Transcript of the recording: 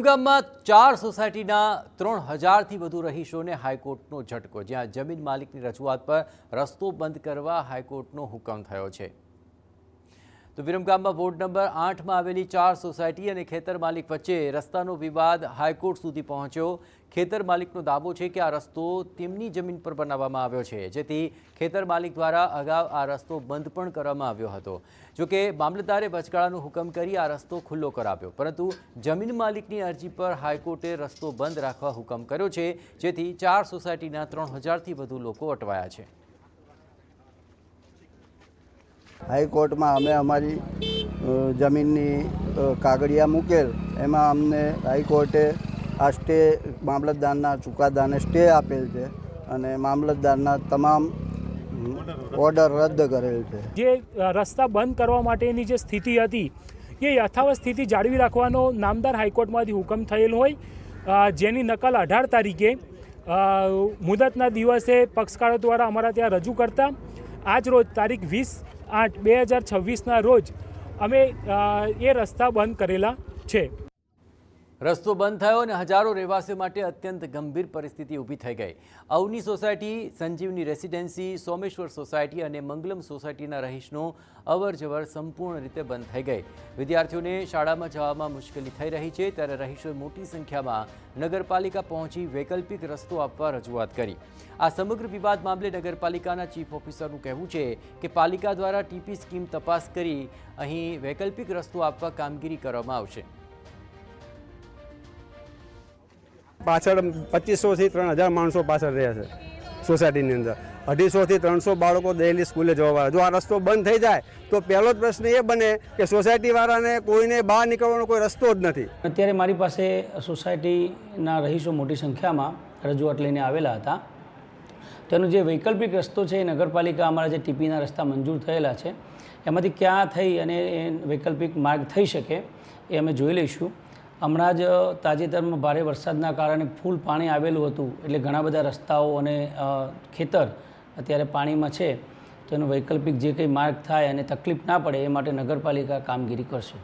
વિરમગામમાં 4 સોસાયટીના 3000થી વધુ રહીશોને હાઈકોર્ટનો ઝટકો, જ્યાં જમીન માલિકની રજૂઆત પર રસ્તો બંધ કરવા હાઈકોર્ટનો હુકમ થયો છે। તો વિરમગામમાં વોર્ડ નંબર 8માં આવેલી 4 સોસાયટી અને ખેતર માલિક વચ્ચે રસ્તાનો વિવાદ હાઈકોર્ટ સુધી પહોંચ્યો। ખેતર માલિકનો દાવો છે કે આ રસ્તો તેમની જમીન પર બનાવવામાં આવ્યો છે, જેથી ખેતર માલિક દ્વારા અગાઉ આ રસ્તો બંધ પણ કરવામાં આવ્યો હતો। જોકે મામલતદારે વચગાળાનો હુકમ કરી આ રસ્તો ખુલ્લો કરાવ્યો, પરંતુ જમીન માલિકની અરજી પર હાઈકોર્ટે રસ્તો બંધ રાખવા હુકમ કર્યો છે, જેથી 4 સોસાયટીના 3000થી વધુ લોકો અટવાયા છે। હાઈકોર્ટમાં અમે અમારી જમીનની કાગળિયા મૂકેલ, એમાં અમને હાઈકોર્ટે આ સ્ટે મામલતદારના ચુકાદાને સ્ટે આપેલ છે અને મામલતદારના તમામ ઓર્ડર રદ કરેલ છે। જે રસ્તા બંધ કરવા માટેની જે સ્થિતિ હતી એ યથાવત સ્થિતિ જાળવી રાખવાનો નામદાર હાઈકોર્ટમાંથી હુકમ થયેલ હોય, જેની નકલ 18 તારીખે મુદતના દિવસે પક્ષકારો દ્વારા અમારા ત્યાં રજૂ કરતા આજ રોજ તારીખ 20/8/2026ના રોજ અમે એ રસ્તા બંધ કરેલા છે। રસ્તો બંધ થયો અને હજારો રહેવાસીઓ માટે અત્યંત ગંભીર પરિસ્થિતિ ઊભી થઈ ગઈ। અવની સોસાયટી, સંજીવની રેસિડેન્સી, સોમેશ્વર સોસાયટી અને મંગલમ સોસાયટીના રહીશનો અવરજવર સંપૂર્ણ રીતે બંધ થઈ ગઈ। વિદ્યાર્થીઓને શાળામાં જવામાં મુશ્કેલી થઈ રહી છે, ત્યારે રહીશોએ મોટી સંખ્યામાં નગરપાલિકા પહોંચી વૈકલ્પિક રસ્તો આપવા રજૂઆત કરી। આ સમગ્ર વિવાદ મામલે નગરપાલિકાના ચીફ ઓફિસરનું કહેવું છે કે પાલિકા દ્વારા ટીપી સ્કીમ તપાસ કરી અહીં વૈકલ્પિક રસ્તો આપવા કામગીરી કરવામાં આવશે। પાછળ 2500થી 3000 માણસો પાછળ રહ્યા છે સોસાયટીની અંદર। 250થી 300 બાળકો ડેલી સ્કૂલે જવાવાળા। જો આ રસ્તો બંધ થઈ જાય તો પહેલો જ પ્રશ્ન એ બને કે સોસાયટીવાળાને કોઈને બહાર નીકળવાનો કોઈ રસ્તો જ નથી। અત્યારે મારી પાસે સોસાયટીના રહીશો મોટી સંખ્યામાં રજૂઆત લઈને આવેલા હતા। તેનો જે વૈકલ્પિક રસ્તો છે એ નગરપાલિકા અમારા જે ટીપીના રસ્તા મંજૂર થયેલા છે એમાંથી ક્યાં થઈ અને વૈકલ્પિક માર્ગ થઈ શકે એ અમે જોઈ લઈશું। હમણાં જ તાજેતરમાં ભારે વરસાદના કારણે ફૂલ પાણી આવેલું હતું, એટલે ઘણા બધા રસ્તાઓ અને ખેતર અત્યારે પાણીમાં છે, તો એનો વૈકલ્પિક જે કંઈ માર્ગ થાય અને તકલીફ ના પડે એ માટે નગરપાલિકા કામગીરી કરશે।